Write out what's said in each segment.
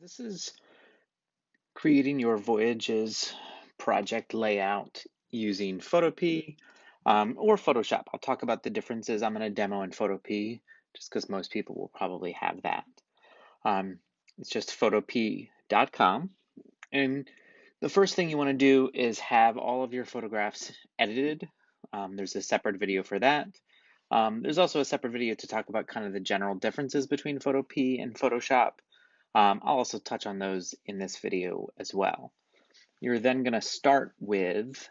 This is creating your Voyages project layout using Photopea or Photoshop. I'll talk about the differences. I'm going to demo in Photopea just because most people will probably have that. It's just photopea.com. And the first thing you want to do is have all of your photographs edited. There's a separate video for that. There's also a separate video to talk about kind of the general differences between Photopea and Photoshop. I'll also touch on those in this video as well. You're then going to start with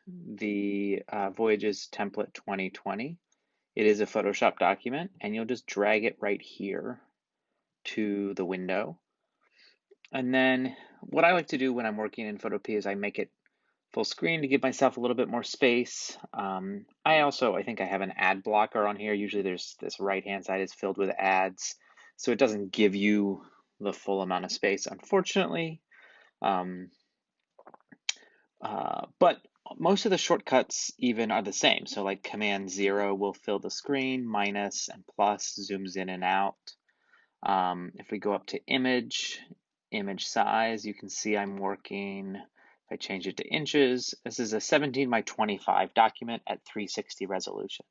the Voyages template 2020. It is a Photoshop document, and you'll just drag it right here to the window. And then what I like to do when I'm working in Photopea is I make it full screen to give myself a little bit more space. I think I have an ad blocker on here. Usually there's this right-hand side is filled with ads, so it doesn't give you the full amount of space, unfortunately. But most of the shortcuts even are the same. So like Command 0 will fill the screen, minus and plus zooms in and out. If we go up to image size, you can see I'm working, if I change it to inches, this is a 17 by 25 document at 360 resolution.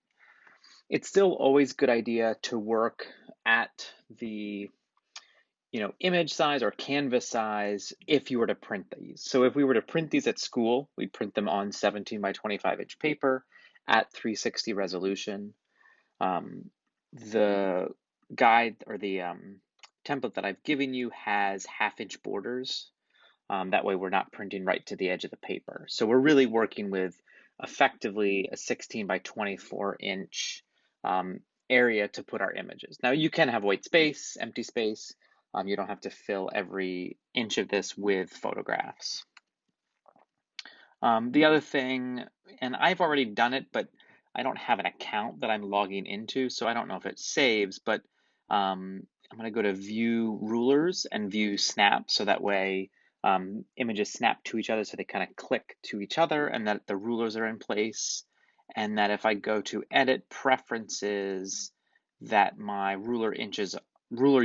It's still always a good idea to work at the image size or canvas size if you were to print these. So if we were to print these at school, we'd print them on 17 by 25 inch paper at 360 resolution. The guide or the template that I've given you has 1/2 inch borders. That way we're not printing right to the edge of the paper. So we're really working with effectively a 16 by 24 inch area to put our images. Now you can have white space, empty space. You don't have to fill every inch of this with photographs. The other thing, and I've already done it, but I don't have an account that I'm logging into, so I don't know if it saves, but I'm going to go to View Rulers and View Snap, so that way images snap to each other, so they kind of click to each other, and that the rulers are in place, and that if I go to Edit Preferences, that my ruler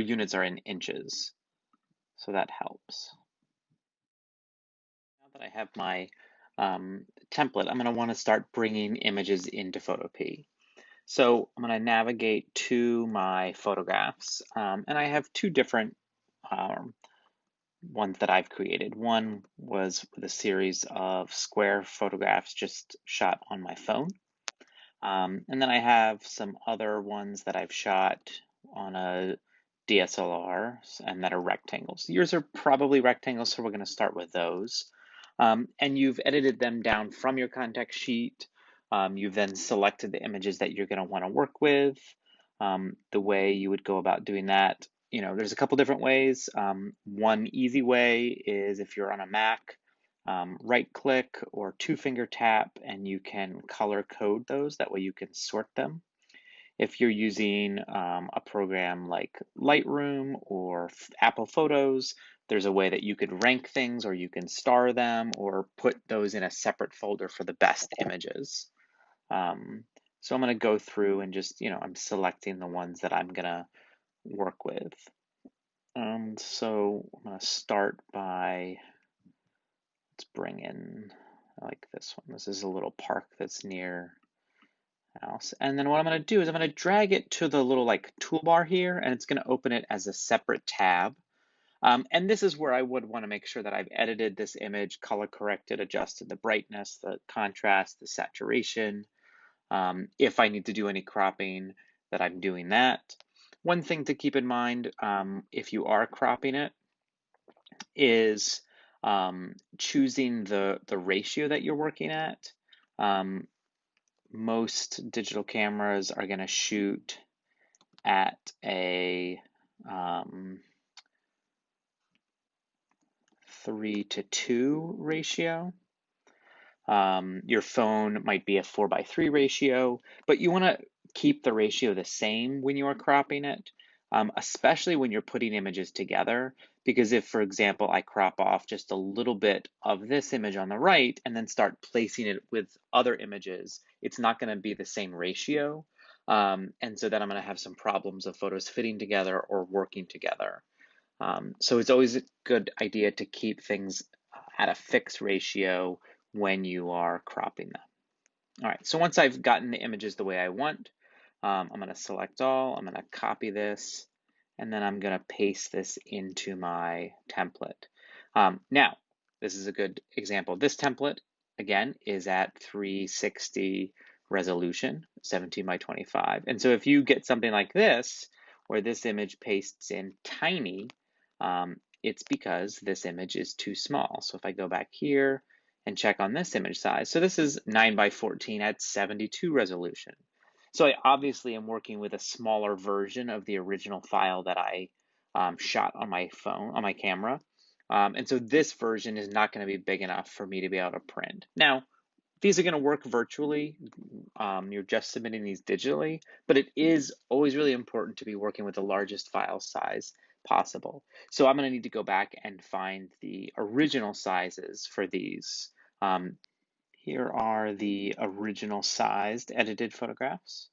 units are in inches, so that helps. Now that I have my template, I'm going to want to start bringing images into Photopea. So I'm going to navigate to my photographs, and I have two different ones that I've created. One was with a series of square photographs just shot on my phone. And then I have some other ones that I've shot on a DSLR and that are rectangles. Yours are probably rectangles, so we're going to start with those. And you've edited them down from your contact sheet. You've then selected the images that you're going to want to work with. The way you would go about doing that, there's a couple different ways. One easy way is if you're on a Mac, right click or 2-finger tap, and you can color code those. That way you can sort them. If you're using a program like Lightroom or Apple Photos, there's a way that you could rank things, or you can star them, or put those in a separate folder for the best images. So I'm going to go through and just, I'm selecting the ones that I'm going to work with. So I'm going to start by, let's bring in, I like this one. This is a little park that's near house. And then what I'm going to do is I'm going to drag it to the little like toolbar here, and it's going to open it as a separate tab. And this is where I would want to make sure that I've edited this image, color corrected, adjusted the brightness, the contrast, the saturation. If I need to do any cropping, that I'm doing that. One thing to keep in mind, if you are cropping it, is choosing the ratio that you're working at. Most digital cameras are going to shoot at a 3:2 ratio. Your phone might be a 4:3 ratio, but you want to keep the ratio the same when you are cropping it, especially when you're putting images together. Because if, for example, I crop off just a little bit of this image on the right and then start placing it with other images, it's not going to be the same ratio. And so then I'm going to have some problems of photos fitting together or working together. So it's always a good idea to keep things at a fixed ratio when you are cropping them. All right, so once I've gotten the images the way I want, I'm going to select all, I'm going to copy this, and then I'm going to paste this into my template. Now, this is a good example. This template, again, is at 360 resolution, 17 by 25. And so if you get something like this, where this image pastes in tiny, it's because this image is too small. So if I go back here and check on this image size, so this is 9 by 14 at 72 resolution. So I obviously am working with a smaller version of the original file that I shot on my phone, on my camera. And so this version is not going to be big enough for me to be able to print. Now, these are going to work virtually. You're just submitting these digitally, but it is always really important to be working with the largest file size possible. So I'm going to need to go back and find the original sizes for these. Here are the original sized edited photographs.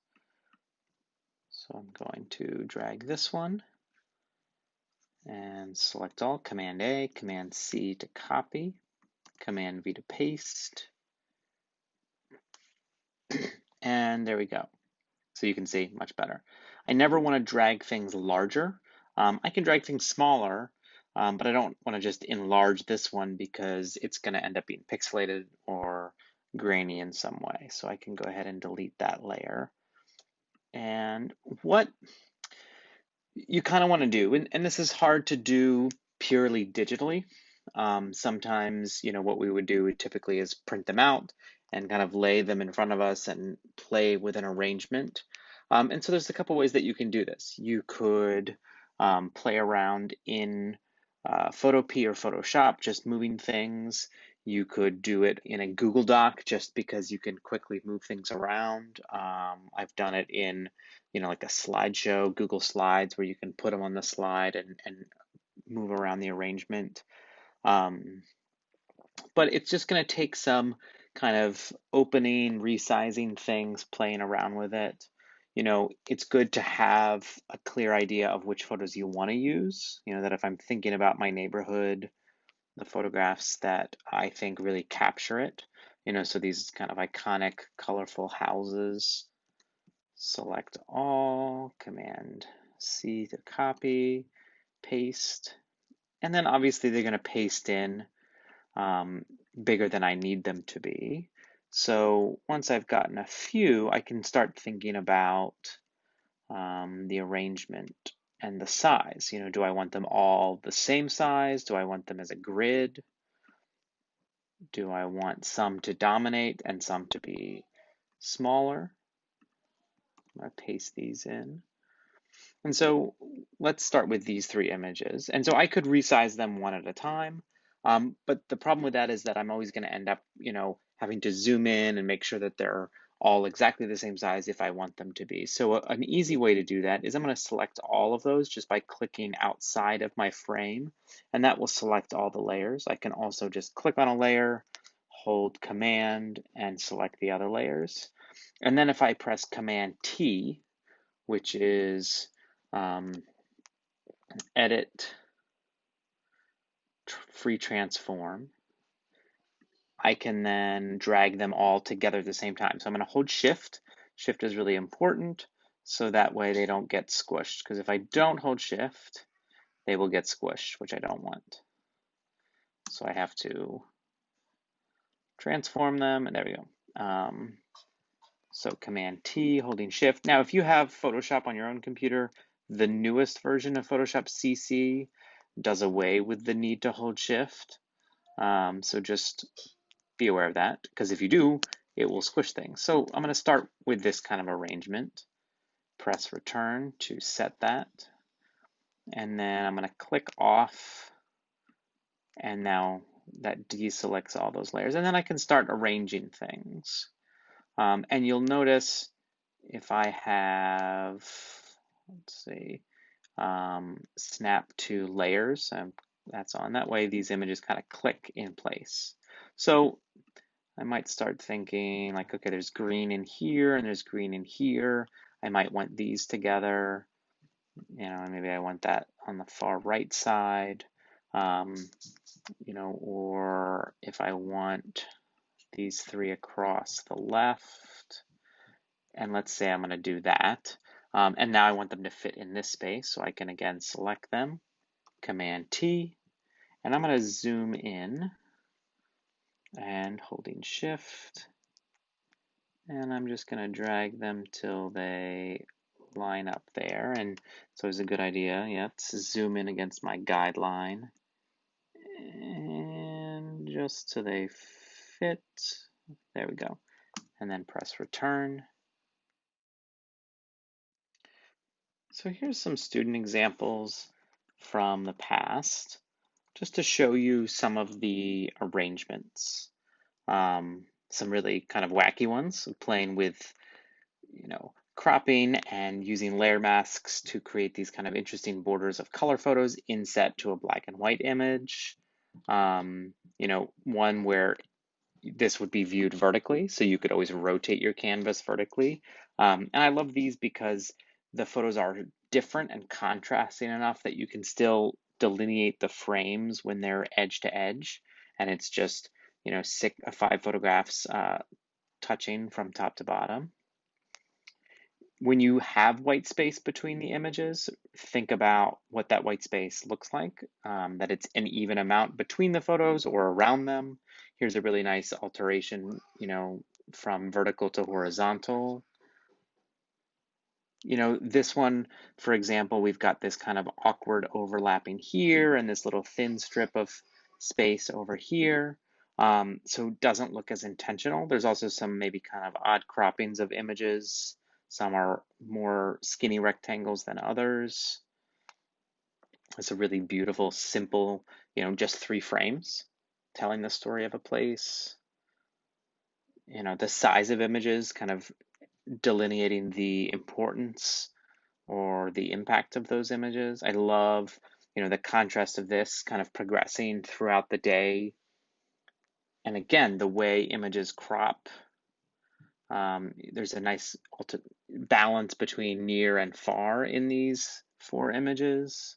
So I'm going to drag this one and select all, Command A, Command C to copy, Command V to paste, and there we go. So you can see much better. I never want to drag things larger. I can drag things smaller, but I don't want to just enlarge this one because it's going to end up being pixelated or grainy in some way. So I can go ahead and delete that layer. And what you kind of want to do, and this is hard to do purely digitally. Sometimes, what we would do typically is print them out and kind of lay them in front of us and play with an arrangement. And so there's a couple ways that you can do this. You could play around in Photopea or Photoshop, just moving things. You could do it in a Google Doc just because you can quickly move things around. I've done it in like a slideshow, Google Slides, where you can put them on the slide and move around the arrangement. But it's just going to take some kind of opening, resizing things, playing around with it. It's good to have a clear idea of which photos you want to use. That if I'm thinking about my neighborhood, the photographs that I think really capture it. So these kind of iconic, colorful houses. Select all, Command C to copy, paste, and then obviously they're going to paste in bigger than I need them to be. So once I've gotten a few, I can start thinking about the arrangement and the size. Do I want them all the same size? Do I want them as a grid? Do I want some to dominate and some to be smaller? I'm going to paste these in. And so let's start with these three images. And so I could resize them one at a time. But the problem with that is that I'm always going to end up, having to zoom in and make sure that they're all exactly the same size if I want them to be. So an easy way to do that is I'm going to select all of those just by clicking outside of my frame, and that will select all the layers. I can also just click on a layer, hold Command, and select the other layers. And then if I press Command T, which is edit, free transform, I can then drag them all together at the same time. So I'm going to hold Shift. Shift is really important, so that way they don't get squished. Because if I don't hold Shift, they will get squished, which I don't want. So I have to transform them, and there we go. So Command T, holding Shift. Now, if you have Photoshop on your own computer, the newest version of Photoshop CC does away with the need to hold Shift. So just be aware of that, because if you do, it will squish things. So I'm going to start with this kind of arrangement. Press Return to set that. And then I'm going to click off. And now that deselects all those layers. And then I can start arranging things. And you'll notice if I have, let's see, snap to layers, that's on. That way these images kind of click in place. So I might start thinking like, okay, there's green in here and there's green in here. I might want these together. maybe I want that on the far right side, or if I want these three across the left, and let's say I'm going to do that. And now I want them to fit in this space, so I can again select them, Command T, and I'm going to zoom in and holding Shift, and I'm just going to drag them till they line up there. And so it's a good idea, to zoom in against my guideline, and just so they fit. There we go. And then press return. So here's some student examples from the past, just to show you some of the arrangements. Some really kind of wacky ones, playing with, cropping and using layer masks to create these kind of interesting borders of color photos inset to a black and white image. One where this would be viewed vertically, so you could always rotate your canvas vertically. And I love these because the photos are different and contrasting enough that you can still delineate the frames when they're edge to edge, and it's just 5 photographs touching from top to bottom. When you have white space between the images, think about what that white space looks like, that it's an even amount between the photos or around them. Here's a really nice alteration, from vertical to horizontal. This one, for example, we've got this kind of awkward overlapping here and this little thin strip of space over here. So it doesn't look as intentional. There's also some maybe kind of odd croppings of images. Some are more skinny rectangles than others. It's a really beautiful, simple, just 3 frames telling the story of a place. The size of images kind of delineating the importance or the impact of those images. I love, the contrast of this kind of progressing throughout the day. And again, the way images crop, there's a nice balance between near and far in these 4 images.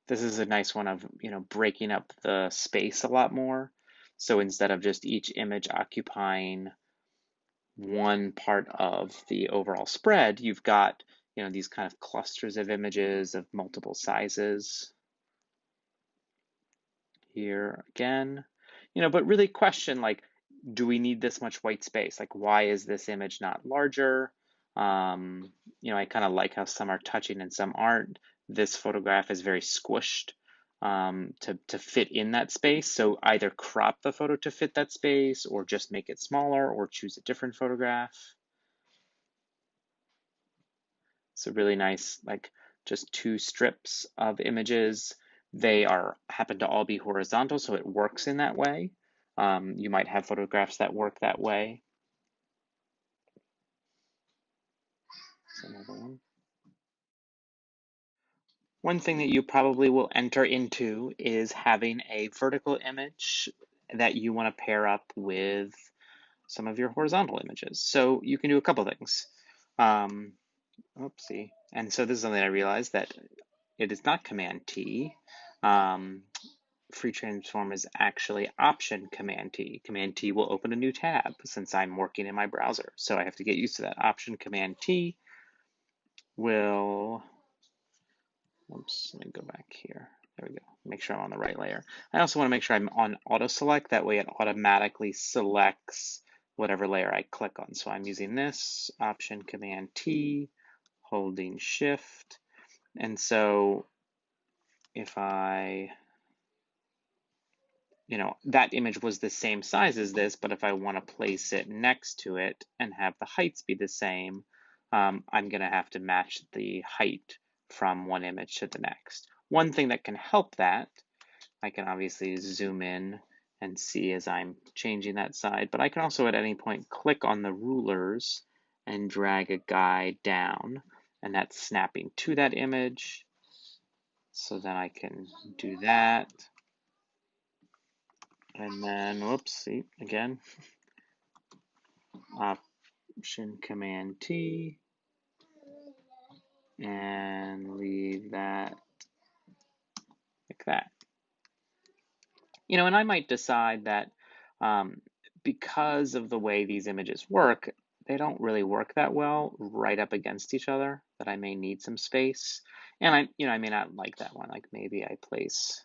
This is a nice one of, breaking up the space a lot more. So instead of just each image occupying one part of the overall spread, you've got, these kind of clusters of images of multiple sizes. Here again, but really question, like, do we need this much white space? Like, why is this image not larger? I kind of like how some are touching and some aren't. This photograph is very squished to fit in that space. So either crop the photo to fit that space, or just make it smaller, or choose a different photograph. So really nice, like just 2 strips of images. They happen to all be horizontal, so it works in that way. You might have photographs that work that way. Another one. One thing that you probably will enter into is having a vertical image that you want to pair up with some of your horizontal images. So you can do a couple things. Oopsie. And so this is something I realized, that it is not Command T. Free transform is actually Option Command T. Command T will open a new tab since I'm working in my browser. So I have to get used to that. Option Command T will, oops, let me go back here. There we go. Make sure I'm on the right layer. I also want to make sure I'm on auto select. That way it automatically selects whatever layer I click on. So I'm using this, Option Command T, holding Shift. And so if I, that image was the same size as this, but if I want to place it next to it and have the heights be the same, I'm going to have to match the height from one image to the next. One thing that can help that, I can obviously zoom in and see as I'm changing that side, but I can also at any point click on the rulers and drag a guide down, and that's snapping to that image. So then I can do that. And then, whoops, see, again, Option Command T. and leave that like that. You know, and I might decide that um, because of the way these images work, they don't really work that well right up against each other, that I may need some space. And I may not like that one. Like maybe I place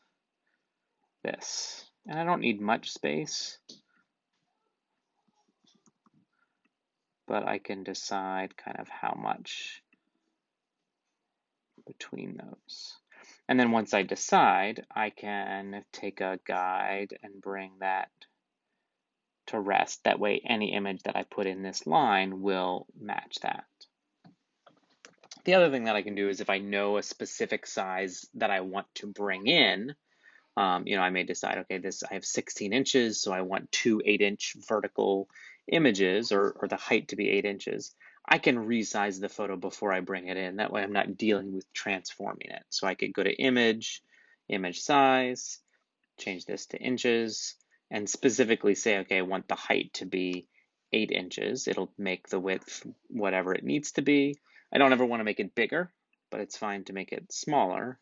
this. And I don't need much space, but I can decide kind of how much between those. And then once I decide, I can take a guide and bring that to rest. That way, any image that I put in this line will match that. The other thing that I can do is if I know a specific size that I want to bring in, I may decide, okay, I have 16 inches, so I want two 8-inch vertical images or the height to be 8 inches. I can resize the photo before I bring it in. That way I'm not dealing with transforming it. So I could go to image, image size, change this to inches, and specifically say, okay, I want the height to be 8 inches. It'll make the width whatever it needs to be. I don't ever want to make it bigger, but it's fine to make it smaller.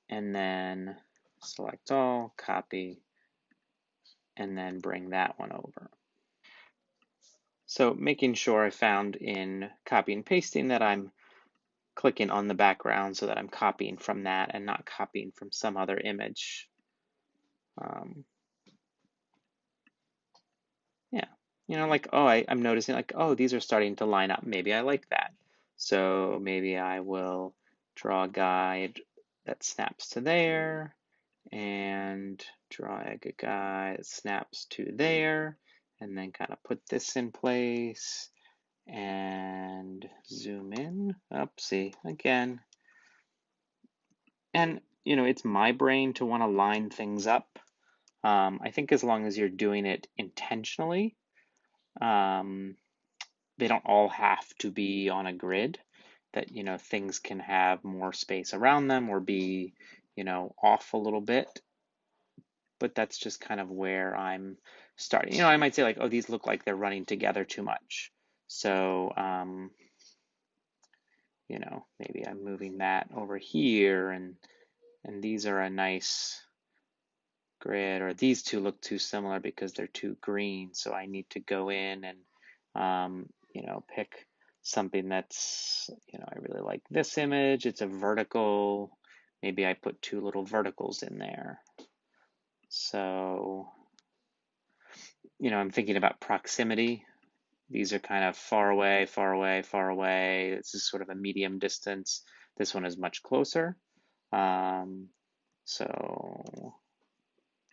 And then select all, copy, and then bring that one over. So making sure I found in copy and pasting that I'm clicking on the background so that I'm copying from that and not copying from some other image. Yeah, like, oh, I'm noticing like, oh, these are starting to line up. Maybe I like that. So maybe I will draw a guide that snaps to there and drag a guide that snaps to there and then kind of put this in place and zoom in. Oopsie, again. And, it's my brain to want to line things up. I think as long as you're doing it intentionally, um, they don't all have to be on a grid, that things can have more space around them or be off a little bit, but that's just kind of where I'm starting. I might say like, oh, these look like they're running together too much, so maybe I'm moving that over here, and these are a nice grid, or these two look too similar because they're too green, so I need to go in and pick something that's, I really like this image. It's a vertical. Maybe I put two little verticals in there. So, I'm thinking about proximity. These are kind of far away, far away, far away. This is sort of a medium distance. This one is much closer. So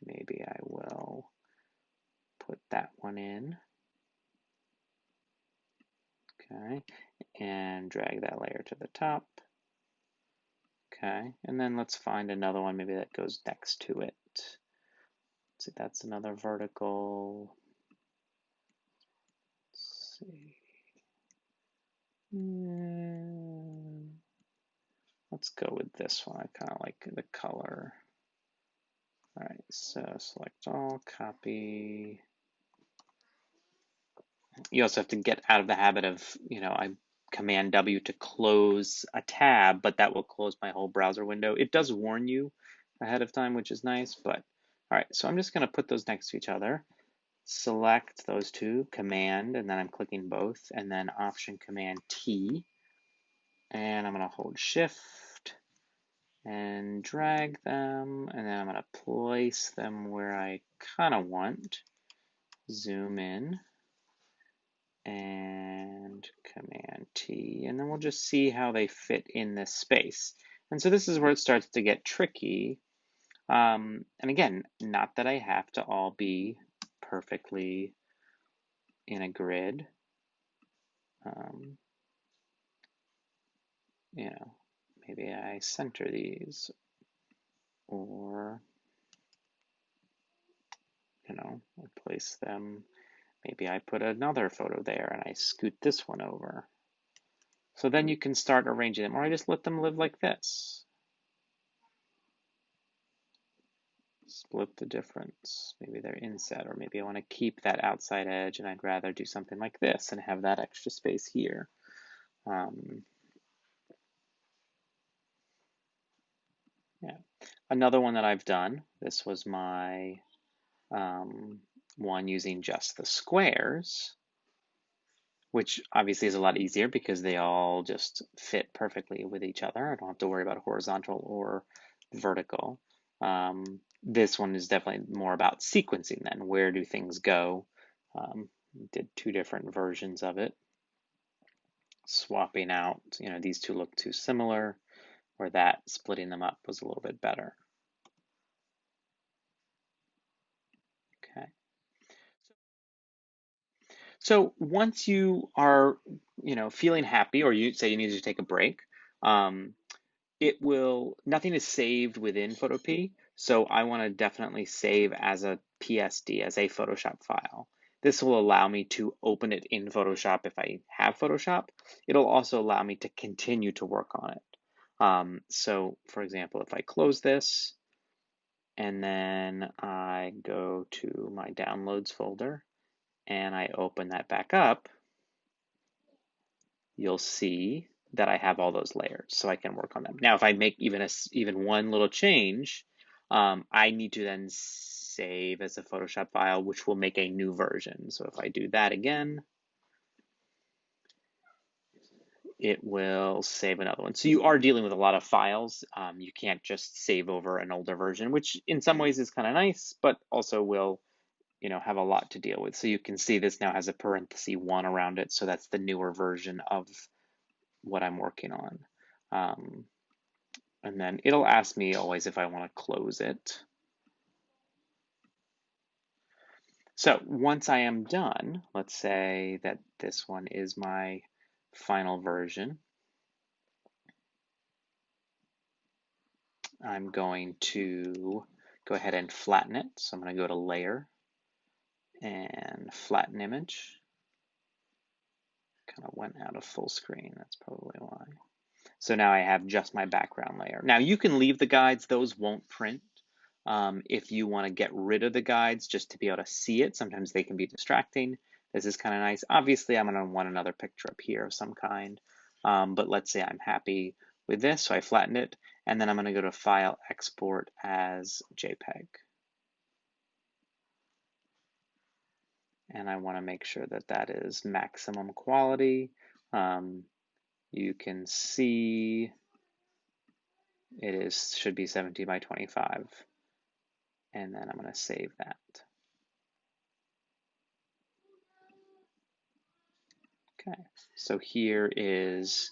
maybe I will put that one in. Okay, and drag that layer to the top. Okay, and then let's find another one maybe that goes next to it. Let's see, that's another vertical. Let's see. Let's go with this one. I kind of like the color. All right, so select all, copy. You also have to get out of the habit of, I Command W to close a tab, but that will close my whole browser window. It does warn you ahead of time, which is nice, but all right, so I'm just gonna put those next to each other. Select those two, Command, and then I'm clicking both, and then Option Command T, and I'm gonna hold Shift and drag them, and then I'm gonna place them where I kind of want. Zoom in and Command T, and then we'll just see how they fit in this space. And so this is where it starts to get tricky. And again, not that I have to all be perfectly in a grid. Maybe I center these, or I place them. Maybe I put another photo there and I scoot this one over. So then you can start arranging them, or I just let them live like this. Split the difference. Maybe they're inset, or maybe I want to keep that outside edge and I'd rather do something like this and have that extra space here. another one that I've done, this was my one using just the squares, which obviously is a lot easier because they all just fit perfectly with each other. I don't have to worry about horizontal or vertical. This one is definitely more about sequencing then. Where do things go? Did two different versions of it. Swapping out, these two look too similar, or that splitting them up was a little bit better. Okay. So once you are, feeling happy, or you say you need to take a break, um, nothing is saved within Photopea. So I want to definitely save as a PSD, as a Photoshop file. This will allow me to open it in Photoshop if I have Photoshop. It'll also allow me to continue to work on it. So for example, if I close this and then I go to my downloads folder and I open that back up, you'll see that I have all those layers, so I can work on them. Now, if I make even one little change, I need to then save as a Photoshop file, which will make a new version. So if I do that again, it will save another one. So you are dealing with a lot of files. You can't just save over an older version, which in some ways is kind of nice, but also will have a lot to deal with. So you can see this now has a parenthesis 1 around it. So that's the newer version of what I'm working on. And then it'll ask me always if I want to close it. So once I am done, let's say that this one is my final version. I'm going to go ahead and flatten it. So I'm going to go to Layer and Flatten Image. Kind of went out of full screen. That's probably why. So now I have just my background layer. Now you can leave the guides. Those won't print. If you want to get rid of the guides just to be able to see it, sometimes they can be distracting. This is kind of nice. Obviously, I'm going to want another picture up here of some kind. But let's say I'm happy with this, so I flattened it. And then I'm going to go to File, Export as JPEG. And I want to make sure that that is maximum quality. You can see it should be 17 by 25. And then I'm going to save that. Okay, so here is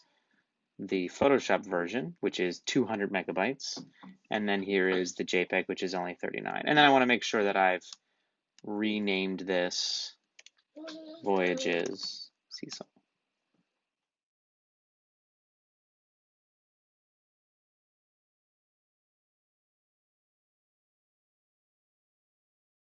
the Photoshop version, which is 200 megabytes. And then here is the JPEG, which is only 39. And then I want to make sure that I've renamed this Voyages Cecil.